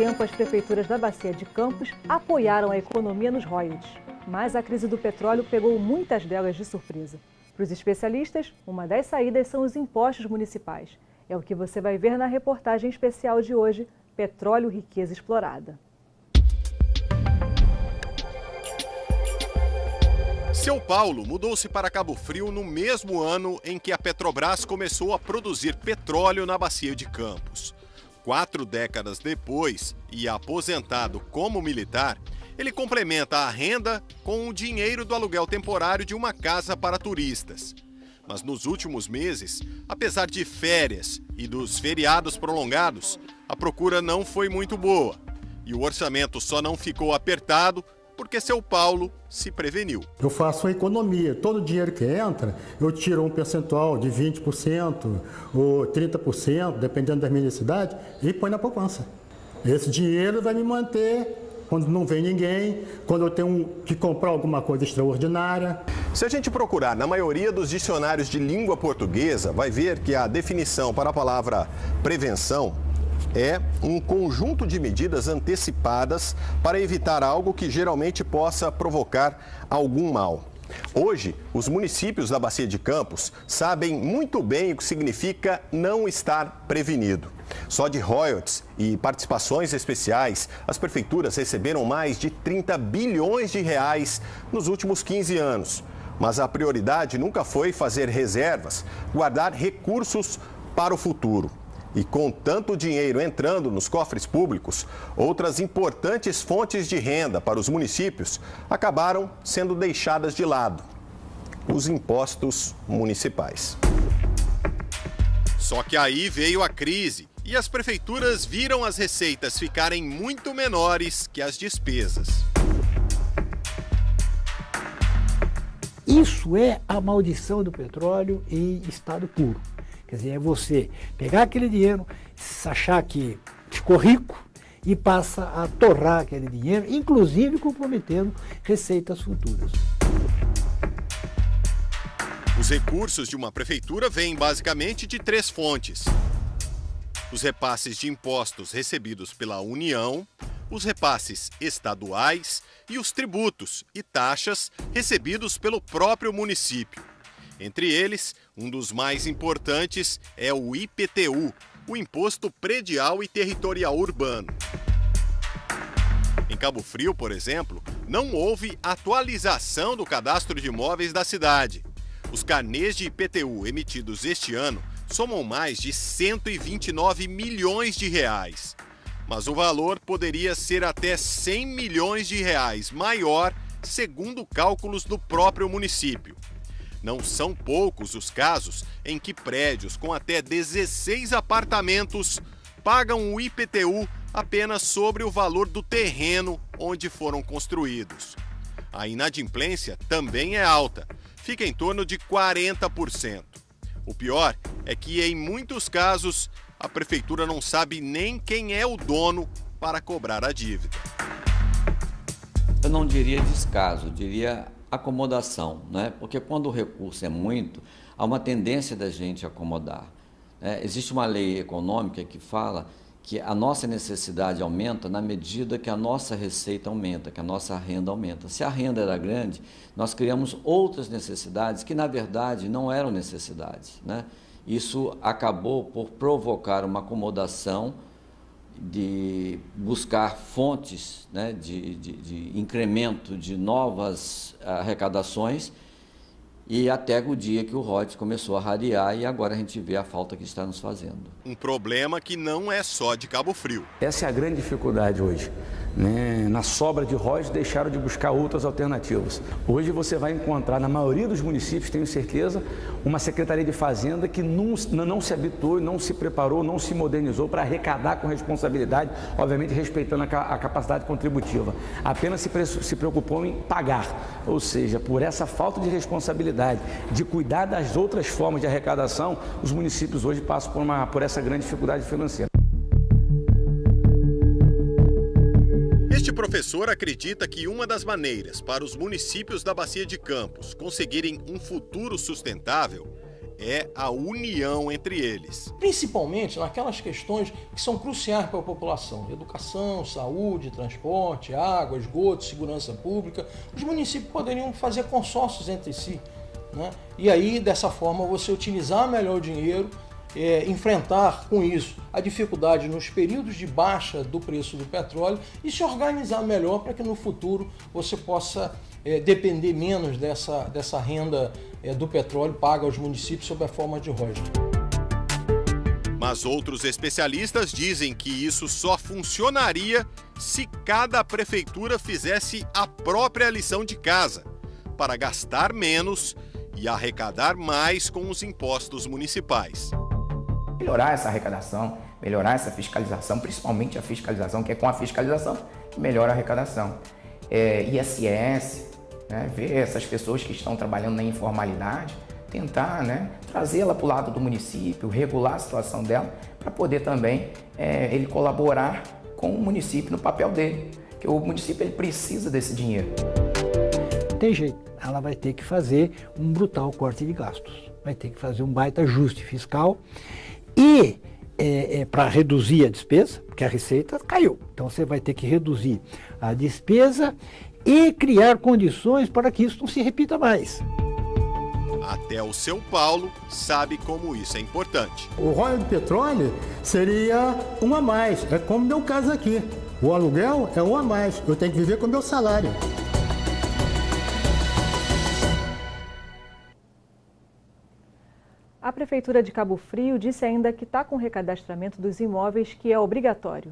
tempo, as prefeituras da Bacia de Campos apoiaram a economia nos royalties. Mas a crise do petróleo pegou muitas delas de surpresa. Para os especialistas, uma das saídas são os impostos municipais. É o que você vai ver na reportagem especial de hoje, Petróleo, Riqueza Explorada. São Paulo mudou-se para Cabo Frio no mesmo ano em que a Petrobras começou a produzir petróleo na Bacia de Campos. 4 décadas depois, e aposentado como militar, ele complementa a renda com o dinheiro do aluguel temporário de uma casa para turistas. Mas nos últimos meses, apesar de férias e dos feriados prolongados, a procura não foi muito boa. E o orçamento só não ficou apertado porque São Paulo se preveniu. Eu faço uma economia. Todo o dinheiro que entra, eu tiro um percentual de 20% ou 30%, dependendo da minha necessidade, e põe na poupança. Esse dinheiro vai me manter quando não vem ninguém, quando eu tenho que comprar alguma coisa extraordinária. Se a gente procurar na maioria dos dicionários de língua portuguesa, vai ver que a definição para a palavra prevenção é um conjunto de medidas antecipadas para evitar algo que geralmente possa provocar algum mal. Hoje, os municípios da Bacia de Campos sabem muito bem o que significa não estar prevenido. Só de royalties e participações especiais, as prefeituras receberam mais de 30 bilhões de reais nos últimos 15 anos. Mas a prioridade nunca foi fazer reservas, guardar recursos para o futuro. E com tanto dinheiro entrando nos cofres públicos, outras importantes fontes de renda para os municípios acabaram sendo deixadas de lado: os impostos municipais. Só que aí veio a crise e as prefeituras viram as receitas ficarem muito menores que as despesas. Isso é a maldição do petróleo em estado puro. Quer dizer, é você pegar aquele dinheiro, achar que ficou rico e passa a torrar aquele dinheiro, inclusive comprometendo receitas futuras. Os recursos de uma prefeitura vêm basicamente de 3 fontes: os repasses de impostos recebidos pela União, os repasses estaduais e os tributos e taxas recebidos pelo próprio município. Entre eles, um dos mais importantes é o IPTU, o Imposto Predial e Territorial Urbano. Em Cabo Frio, por exemplo, não houve atualização do cadastro de imóveis da cidade. Os carnês de IPTU emitidos este ano somam mais de 129 milhões de reais. Mas o valor poderia ser até 100 milhões de reais maior, segundo cálculos do próprio município. Não são poucos os casos em que prédios com até 16 apartamentos pagam o IPTU apenas sobre o valor do terreno onde foram construídos. A inadimplência também é alta, fica em torno de 40%. O pior é que, em muitos casos, a prefeitura não sabe nem quem é o dono para cobrar a dívida. Eu não diria descaso, eu diria acomodação, né? Porque quando o recurso é muito, há uma tendência da gente acomodar. Existe uma lei econômica que fala que a nossa necessidade aumenta na medida que a nossa receita aumenta, que a nossa renda aumenta. Se a renda era grande, nós criamos outras necessidades que, na verdade, não eram necessidades, né? Isso acabou por provocar uma acomodação de buscar fontes, né, de incremento de novas arrecadações, e até o dia que o royalties começou a rarear e agora a gente vê a falta que está nos fazendo. Um problema que não é só de Cabo Frio. Essa é a grande dificuldade hoje, né? Na sobra de royalties deixaram de buscar outras alternativas. Hoje você vai encontrar, na maioria dos municípios, tenho certeza, uma Secretaria de Fazenda que não se habituou, não se preparou, não se modernizou para arrecadar com responsabilidade, obviamente respeitando a capacidade contributiva. Apenas se preocupou em pagar, ou seja, por essa falta de responsabilidade de cuidar das outras formas de arrecadação, os municípios hoje passam por essa grande dificuldade financeira. Este professor acredita que uma das maneiras para os municípios da Bacia de Campos conseguirem um futuro sustentável é a união entre eles. Principalmente naquelas questões que são cruciais para a população: educação, saúde, transporte, água, esgoto, segurança pública. Os municípios poderiam fazer consórcios entre si, né? E aí, dessa forma, você utilizar melhor o dinheiro, enfrentar com isso a dificuldade nos períodos de baixa do preço do petróleo e se organizar melhor para que no futuro você possa depender menos dessa renda do petróleo paga aos municípios sob a forma de royalties. Mas outros especialistas dizem que isso só funcionaria se cada prefeitura fizesse a própria lição de casa, para gastar menos e arrecadar mais com os impostos municipais. Melhorar essa arrecadação, melhorar essa fiscalização, principalmente a fiscalização, que é com a fiscalização que melhora a arrecadação. ISS, né, ver essas pessoas que estão trabalhando na informalidade, tentar, né, trazê-la para o lado do município, regular a situação dela, para poder também ele colaborar com o município no papel dele, porque o município ele precisa desse dinheiro. Não tem jeito, ela vai ter que fazer um brutal corte de gastos, vai ter que fazer um baita ajuste fiscal e para reduzir a despesa, porque a receita caiu, então você vai ter que reduzir a despesa e criar condições para que isso não se repita mais. Até o seu Paulo sabe como isso é importante. O royalty de petróleo seria um a mais, é como meu caso aqui. O aluguel é um a mais, eu tenho que viver com o meu salário. A Prefeitura de Cabo Frio disse ainda que está com o recadastramento dos imóveis, que é obrigatório.